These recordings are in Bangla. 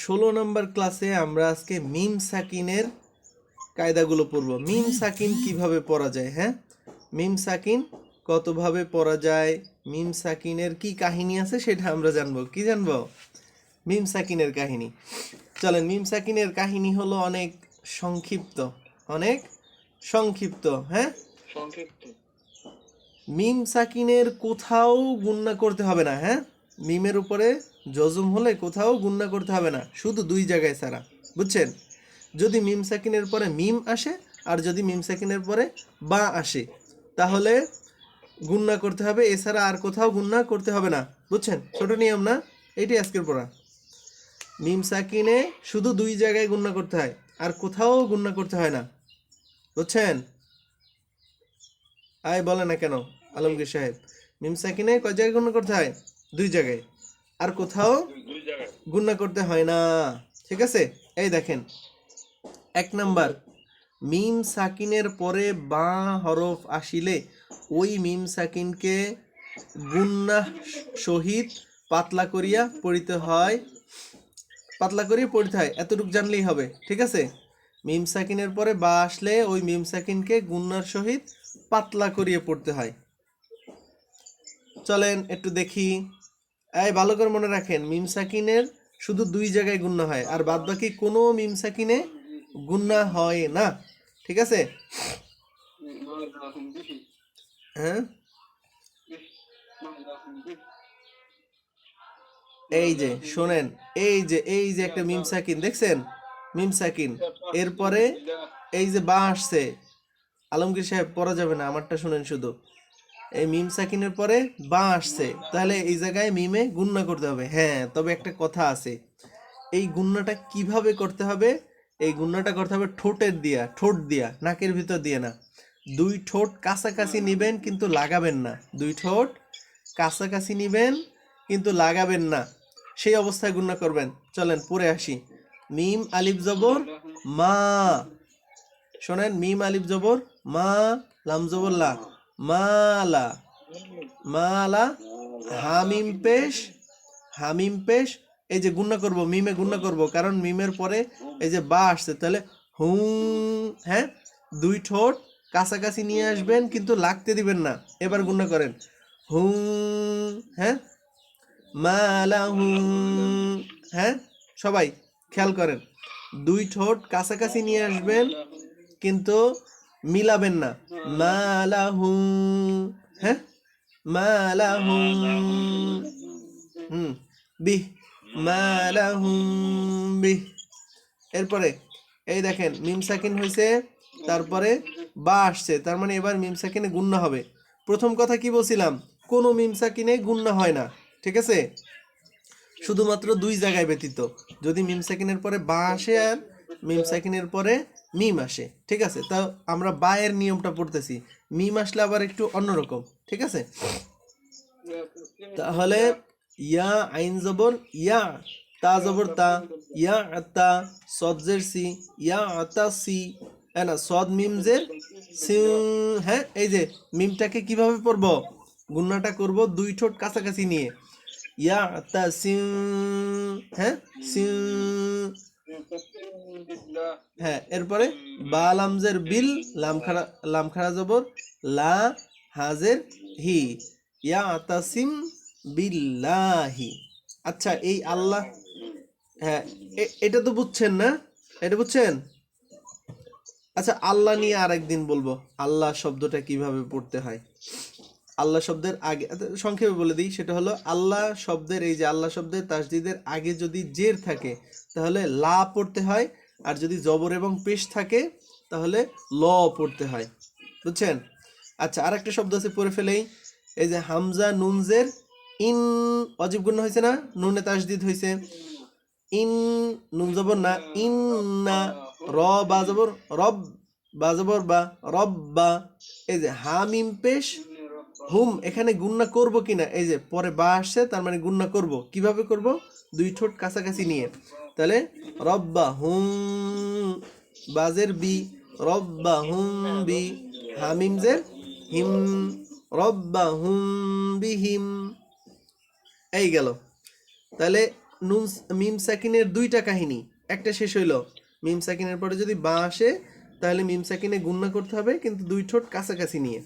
16 নম্বর ক্লাসে আমরা আজকে মিম সাকিনের কায়দাগুলো পড়ব। মিম সাকিন কিভাবে পড়া যায়, হ্যাঁ, মিম সাকিন কতভাবে পড়া যায়, মিম সাকিনের কি কাহিনী আছে সেটা আমরা জানবো। কি জানবো? মিম সাকিনের কাহিনী। চলেন, মিম সাকিনের কাহিনী হলো অনেক সংক্ষিপ্ত, অনেক সংক্ষিপ্ত। হ্যাঁ, মিম সাকিনের কোথাও গুণনা করতে হবে না। হ্যাঁ, মিমের উপরে জজম হলে কোথাও গুণনা করতে হবে না, শুধু দুই জায়গায় ছাড়া। বুঝছেন? যদি মিম সাকিনের পরে মিম আসে আর যদি মিম সাকিনের পরে বা আসে তাহলে গুণনা করতে হবে, এছাড়া আর কোথাও গুণনা করতে হবে না। বুঝছেন? ছোট নিয়ম না, এটাই আজকের পড়া। মিম সাকিনে শুধু দুই জায়গায় গুণনা করতে হয়, আর কোথাও গুণনা করতে হয় না। বুঝছেন? আয় বলে না কেন আলমগীর সাহেব? মিম সাকিনে কয় জায়গায় গুণনা করতে হয়? দুই জায়গায়, আর কোথাও গুণনা করতে হয় না। ঠিক আছে? এই দেখেন, 1 নাম্বার, মিম সাকিনের পরে বা হরফ আসিলে ওই মিম সাকিনকে গুন্নাহ সহিত পাতলা করিয়া পড়িতে হয়, পাতলা করিয়ে পড়তে হয়, এতটুকু জানলেই হবে। ঠিক আছে? মিম সাকিনের পরে বা আসলে ওই মিম সাকিনকে গুন্নার সহিত পাতলা করিয়ে পড়তে হয়। চলেন একটু দেখি। এই ভালো করে মনে রাখেন, মিম সাকিনের শুধু দুই জায়গায় গুন্না হয়, আর বাদ বাকি কোনো মিম সাকিনে গুন্না হয় না। ঠিক আছে? হ্যাঁ, এই যে শোনেন, এই যে একটা মিম সাকিন দেখছেন, মিম সাকিন, এরপরে এই যে বা আসছে। আলমগীর সাহেব পড়া যাবে না, আমারটা শুনেন শুধু। এই মিম সাকিনের পরে বা আসছে, তাহলে এই জায়গায় মিমে গুণনা করতে হবে। হ্যাঁ, তবে একটা কথা আছে, এই গুণনাটা কিভাবে করতে হবে? এই গুণনাটা করতে হবে ঠোঁটের দিয়া, ঠোঁট দিয়া, নাকের ভিতর দিয়ে না। দুই ঠোঁট কাছাকাছি নিবেন কিন্তু লাগাবেন না। দুই ঠোঁট কাছাকাছি নিবেন কিন্তু লাগাবেন না, সেই অবস্থায় গুণনা করবেন। চলেন পড়ে আসি। মিম আলিফ জবর মা, শোনেন, মিম আলিফ জবর মা, লাম জবর লা, মালা, মালা, হামিম পেশ, হামিম পেশ। এই যে গুণনা করব, মিমে গুণনা করব, কারণ মিমের পরে এই যে বা আসছে, তাহলে হুম। হ্যাঁ, দুই ঠোঁট কাছাকাছি নিয়ে আসবেন কিন্তু লাগতে দিবেন না। এবার গুণনা করেন, হুম। হ্যাঁ, মালাহুম। হ্যাঁ, সবাই খেয়াল করেন, দুই ঠোঁট কাছাকাছি নিয়ে আসবেন কিন্তু মিলাবেন না। মালাহুম। হ্যাঁ, মালাহুম বিহ, মালাহুম বিহ। এরপরে এই দেখেন, মিম সাকিন হয়েছে, তারপরে বা আসছে, তার মানে এবার মিম সাকিনে গুণনা হবে। প্রথম কথা কি বলছিলাম? কোনো মিম সাকিনে গুণনা হয় না। ঠিক আছে? শুধুমাত্র দুই জায়গায় ব্যতীত, যদি মিম সাকিনের পরে বা আসে আর মিম সাকিনের পরে মিম আসে। ঠিক আছে? তা আমরা বা এর নিয়মটা পড়তেছি, মিম আসলে আবার একটু অন্যরকম। ঠিক আছে? তাহলে ইয়া আইন জবর ইয়া, তা জবর তা, ইয়া আতা, সদ জের সি, ইয়া আতা সি, না সদ মিম জের সি। হ্যাঁ, এই যে মিমটাকে কিভাবে পড়ব? গুণনাটা করব দুই ঠোঁট কাছাকাছি নিয়ে, ইয়া আতা সি। হ্যাঁ, সি। হ্যাঁ, এরপরে বা লামজের বিল, লাম খাড়া জবর লা, হাজের হি, ইয়া আতাসিম বিল্লাহি। আচ্ছা, এই আল্লাহ, হ্যাঁ, এটা তো বুঝছেন না? এটা বুঝছেন? আচ্ছা, আল্লাহ নিয়ে আরেকদিন বলবো, আল্লাহ শব্দটা কিভাবে পড়তে হয়। আল্লাহ শব্দের আগে সংক্ষেপে বলে দিই, সেটা হলো আল্লাহ শব্দের, এই যে আল্লাহ শব্দের তাসদিদের আগে যদি জের থাকে তাহলে লা পড়তে হয়, আর যদি জবর এবং পেশ থাকে তাহলে ল পড়তে হয়। বুঝছেন? আচ্ছা, আর একটা শব্দ আছে, পড়ে ফেলেই। এই যে হামজা নুন জের ইন, অজীব গুণ হয়েছে না, নুনে তাসদিদ হয়েছে, ইন, নুন জবর না, ইন না, র বা জবর রব, বা জবর বা, রব বা। এই যে হামিম পেশ হুম, এখানে গুণনা করব কিনা, এই যে পরে বা আসছে, তার মানে গুণনা করব। কিভাবে করব? দুই ঠোঁট কাছাকাছি নিয়ে। তাহলে রব্বা হুম, বাজের বি, রব্বা হুম বি, হামিম জের হিম, রব্বা হুম বিহিম। এই গেল। তাহলে নুন মিম সাকিনের দুইটা কাহিনী, একটা শেষ হইলো, মিম সাকিনের পরে যদি বা আসে তাহলে মিম সাকিনে গুণনা করতে হবে, কিন্তু দুই ঠোঁট কাছাকাছি নিয়ে।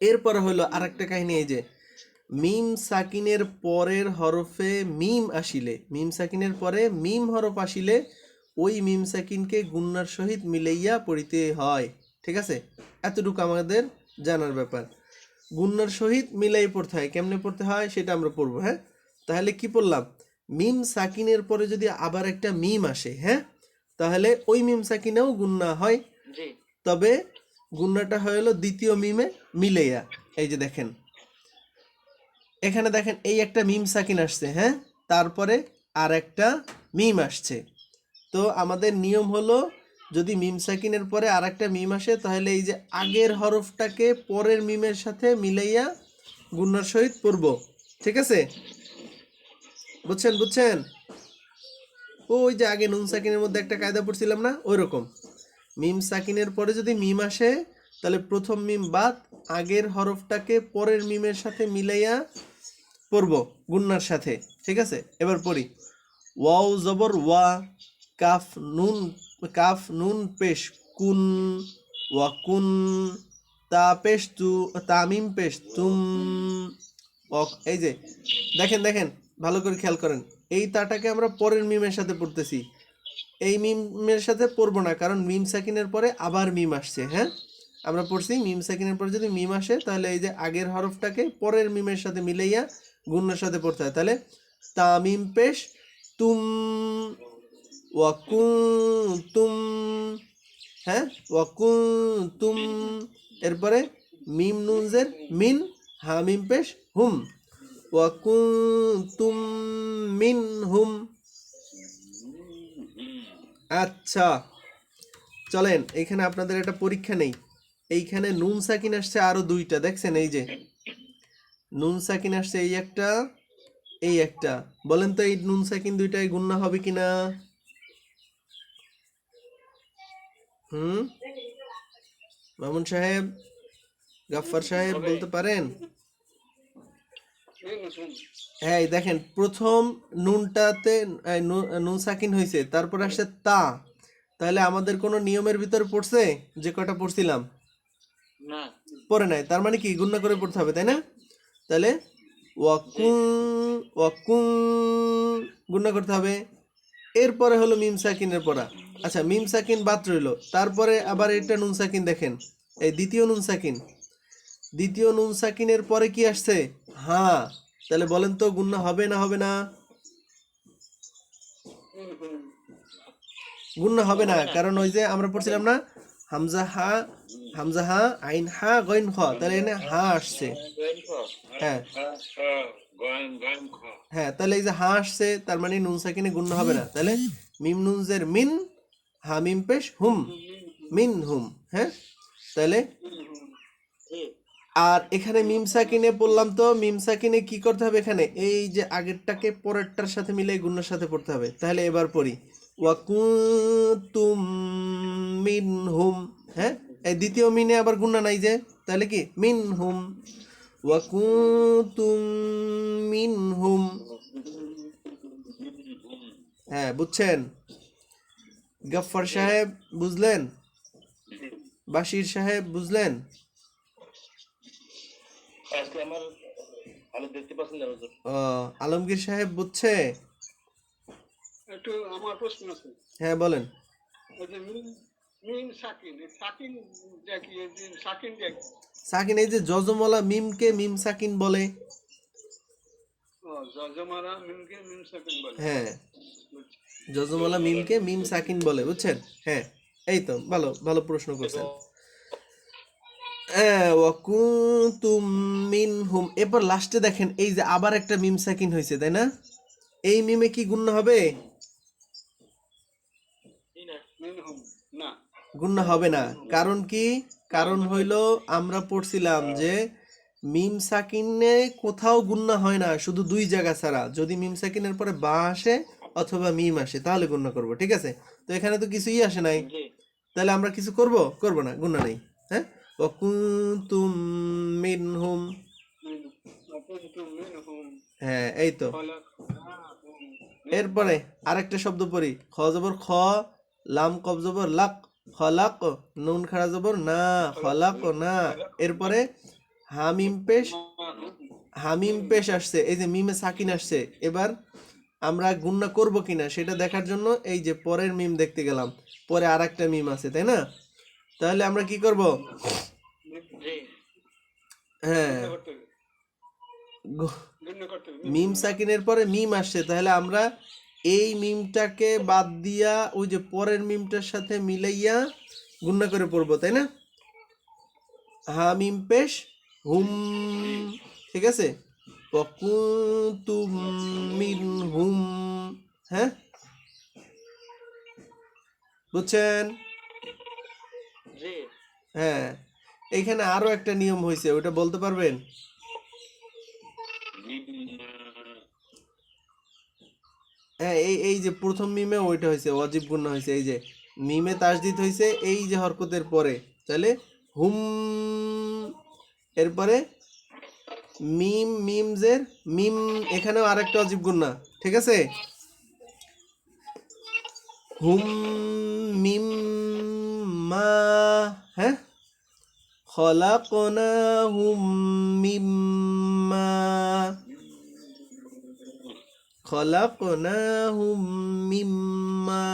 এরপরে হইলো আর একটা কাহিনী, এই যে মিম সাকিনের পরের হরফে মিম আসিলে, মিম সাকিনের পরে মিম হরফ আসিলে ওই মিম সাকিনকে গুণনার সহিত মিলাইয়া পড়িতে হয়। ঠিক আছে, এতটুকু আমাদের জানার ব্যাপার। গুণনার সহিত মিলাই পড়তে হয়, কেমনে পড়তে হয় সেটা আমরা পড়বো। হ্যাঁ, তাহলে কি পড়লাম, মিম সাকিনের পরে যদি আবার একটা মিম আসে, হ্যাঁ, তাহলে ওই মিম সাকিনেও গুণনা হয়, তবে গুণনাটা হলো দ্বিতীয় মিমে মিলাইয়া। এই যে দেখেন, এখানে দেখেন এই একটা মিম সাকিন আসছে, হ্যাঁ, তারপরে আর একটা মিম আসছে। তো আমাদের নিয়ম হলো যদি মিম সাকিনের পরে আর একটা মিম আসে তাহলে এই যে আগের হরফটাকে পরের মিমের সাথে মিলাইয়া গুণনার সহিত পড়ব। ঠিক আছে, বুঝছেন বুঝছেন? ওই যে আগে নুন সাকিনের মধ্যে একটা কায়দা পড়ছিলাম না, ওই রকম মিম সাকিনের পরে যদি মিম আসে তাহলে প্রথম মিম বাদ আগের হরফটাকে পরের মিমের সাথে মিলাইয়া পড়ব গুন্নার সাথে। ঠিক আছে, এবার পড়ি। ওয়াও জবর ওয়া, কাফ নুন পেশ কুন, ওয়া কুন, তা পেশ তু, তামিম পেশ তুম, এই যে দেখেন দেখেন ভালো করে খেয়াল করেন, এই তাটাকে আমরা পরের মিমের সাথে পড়তেছি, এই মিমের সাথে পড়বো না, কারণ মিম সাকিনের পরে আবার মিম আসছে। হ্যাঁ, আমরা পড়ছি মিম সাকিনের পরে যদি মিম আসে তাহলে এই যে আগের হরফটাকে পরের মিমের সাথে মিলাইয়া গুণের সাথে পড়তে হয়। তাহলে তামিম পেশ তুম, ওয়াকুন্তুম, হ্যাঁ, ওয়াকুন্তুম, এরপরে মিম নুনজের মিন, হামিম পেশ হুম, ওয়াকুন্তুম মিন হুম। আচ্ছা চলেন, এখানে আপনাদের একটা পরীক্ষা নেই। এইখানে নুন সাকিন আসছে আরো দুইটা, দেখছেন এই যে নুন সাকিন আসছে, এই একটা এই একটা, বলেন তো এই নুন সাকিন দুইটাই গুণনা হবে কিনা? মামুন সাহেব, গাফফার সাহেব বলতে পারেন? হ্যাঁ, এই দেখেন প্রথম নুনটাতে নুন সাকিন হয়েছে, তারপর আসছে তা, তাহলে আমাদের কোনো নিয়মের ভিতরে পড়ছে? যে কটা পড়ছিলাম না, পড়ে নাই, তার মানে কি গুণনা করে পড়তে হবে, তাই না? তাহলে ওয়াকুন ওয়াকুন গুণনা করতে হবে। এরপরে হলো মিম সাকিনের পড়া। আচ্ছা, মিম সাকিন বাদ রইল, তারপরে আবার এটা নুন সাকিন, দেখেন এই দ্বিতীয় নুন সাকিন, দ্বিতীয় নুন সাকিনের পরে কি আসছে? হ্যাঁ, তাহলে বলেন তো গুণনা হবে না হবে না? গুণনা হবে না, কারণ ওই যে আমরা পড়ছিলাম না হামজা হা, হামজা হা আইন হা গইন খ, তাহলে এখানে হা আসছে। হ্যাঁ হ্যাঁ, তাহলে এই যে হা আসছে, তার মানে নুন সাকিনে গুণনা হবে না, তাহলে মিম নুনজের মিন, হা মিম পেশ হুম, মিন হুম। হ্যাঁ, তাহলে আর এখানে মিম সাকিনে পড়লাম, তো মিম সাকিনে কি করতে হবে, এখানে এই যে আগেরটাকে পরেরটার সাথে মিলে গুণের সাথে পড়তে হবে। তাহলে এবার পড়ি ওয়াকুন্তুম মিনহুম, হ্যাঁ, এই দ্বিতীয় মিনে আবার গুণা নাই যে, তাহলে কি মিনহুম, ওয়াকুন্তুম মিনহুম। হ্যাঁ, বুঝছেন? গফফার সাহেব বুঝলেন? বাশির সাহেব বুঝলেন? আলমগীর সাহেব বুঝছে? একটু আমার প্রশ্ন আছে। হ্যাঁ বলেন। সাকিন এই যে যজমলা মিমকে মিম সাকিন বলে। হ্যাঁ, যজমলা মিমকে মিম সাকিন বলে, বুঝছেন? হ্যাঁ, এই তো ভালো ভালো প্রশ্ন করছেন। ওয়াকুন্তুম মিনহুম, এরপর লাস্টে দেখেন এই যে আবার একটা মিম সাকিন হয়েছে, তাই না? এই মিমে কি গুণনা হবে? গুণনা হবে না, কারণ কি? কারণ হইল আমরা পড়ছিলাম যে মিম সাকিনে কোথাও গুণনা হয় না, শুধু দুই জায়গা ছাড়া, যদি মিম সাকিনের পরে বা আসে অথবা মিম আসে তাহলে গুণনা করব। ঠিক আছে, তো এখানে তো কিছুই আসে নাই, তাহলে আমরা কিছু করব না, গুণনা নেই। হ্যাঁ, ওয়াকুন্তুম মিনহুম, হ্যাঁ এই তো। এরপরে আরেকটা শব্দ পড়ি, খ জবর খ, লাম কব জবর লাক, খলাক, নুন খাড়া জবর না, খলাক না। এরপরে হামিম পেশ আসছে, এই যে মিমে সাকিন আসছে। এবার আমরা গুণনা করব কিনা সেটা দেখার জন্য এই যে পরের মিম দেখতে গেলাম, পরে আর একটা মিম আছে, তাই না? তাহলে আমরা কি করব? হ্যাঁ, মিম সাকিনের পরে মিম আসছে, তাহলে আমরা এই মিমটাকে বাদ দিয়া ওই যে পরের মিমটার সাথে মিলাইয়া গুণনা করে পড়বো, তাই না? হামিম পেশ হুম, ঠিক আছে? ওয়াকুনতুম মিনহুম, হ্যাঁ, বুঝছেন? হ্যাঁ, এইখানে আরো একটা নিয়ম হয়েছে, ওটা বলতে পারবেন? হ্যাঁ, এই এই যে প্রথম মিমে ওইটা হয়েছে, ওয়াজিব গুণনা হয়েছে। এই যে মিমে তাসদিদ হয়েছে এই যে হরকতের পরে, তাহলে হুম। এরপরে মিমজের মিম, এখানেও আরেকটা ওয়াজিব গুণনা, ঠিক আছে? হুম মিম মা, হ্যাঁ, খলাকনাহুম মিম্মা, খলাকনাহুম মিম্মা।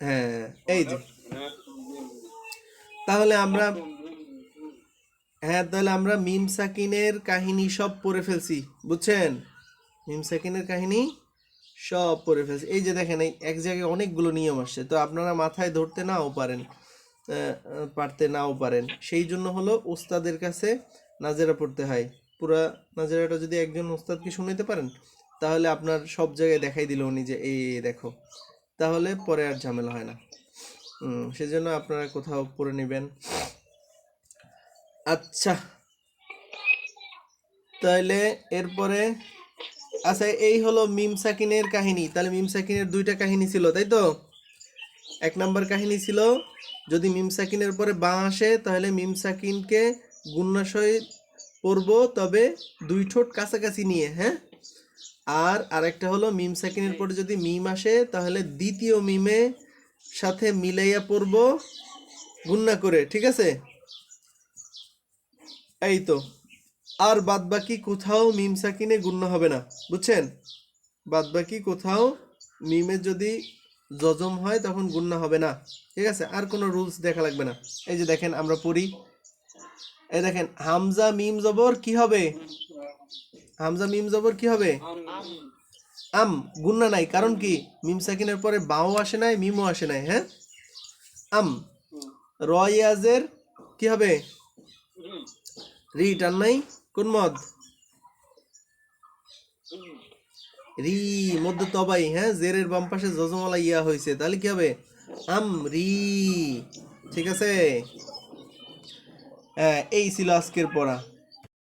হ্যাঁ, এই যে তাহলে আমরা, হ্যাঁ, তাহলে আমরা মিম সাকিনের কাহিনী সব পড়ে ফেলছি, বুঝছেন? মিম সাকিনের কাহিনী সব পড়ে ফেলছি। এই যে দেখেন, এই এক জায়গায় অনেকগুলো নিয়ম আসছে, তো আপনারা মাথায় ধরতে নাও পারেন, পারতে নাও পারেন। সেই জন্য হলো ওস্তাদের কাছে নাজেরা পড়তে হয়। পুরা নাজেরাটা যদি একজন ওস্তাদকে শুনাইতে পারেন, তাহলে আপনার সব জায়গায় দেখাই দিল উনি যে এই দেখো, তাহলে পরে আর ঝামেলা হয় না। সেজন্য আপনারা কোথাও পড়ে নেবেন। আচ্ছা, তাহলে এরপরে, আচ্ছা, এই হলো মিম সাকিনের কাহিনী। তাহলে মিম সাকিনের দুইটা কাহিনী ছিল, তাই তো? এক নম্বর কাহিনী ছিল, যদি মিম সাকিনের পরে বা আসে তাহলে মিম সাকিনকে গুণনা সহিত পড়ব, তবে দুই ঠোঁট কাছাকাছি নিয়ে, হ্যাঁ। আর আরেকটা হলো মিম সাকিনের পরে যদি মিম আসে তাহলে দ্বিতীয় মিমে সাথে মিলাইয়া পড়ব গুণনা করে, ঠিক আছে? এই তো, আর বাদ বাকি কোথাও মিম সাকিনে গুণনা হবে না, বুঝছেন? বাদ বাকি কোথাও মিমে যদি জজম হয় তখন গুণনা হবে না, ঠিক আছে? আর কোনো রুলস দেখা লাগবে না। এই যে দেখেন, আমরা পড়ি, এই দেখেন, হামজা মিম জবর কি হবে? হামজা মিম জবর কি হবে? আম, গুণনা নাই, কারণ কি? মিম সাকিনের পরে বাও আসে নাই, মিমও আসে নাই, হ্যাঁ। আম, রয়াজের কি হবে? রি, টান নাই, কোন মদ? রি, মধ্য তবাই, হ্যাঁ, জেরের বাম পাশে জজমালা ইয়া হয়েছে, তাহলে কি হবে? আম রি, ঠিক আছে? হ্যাঁ, এই ছিল আজকের পড়া।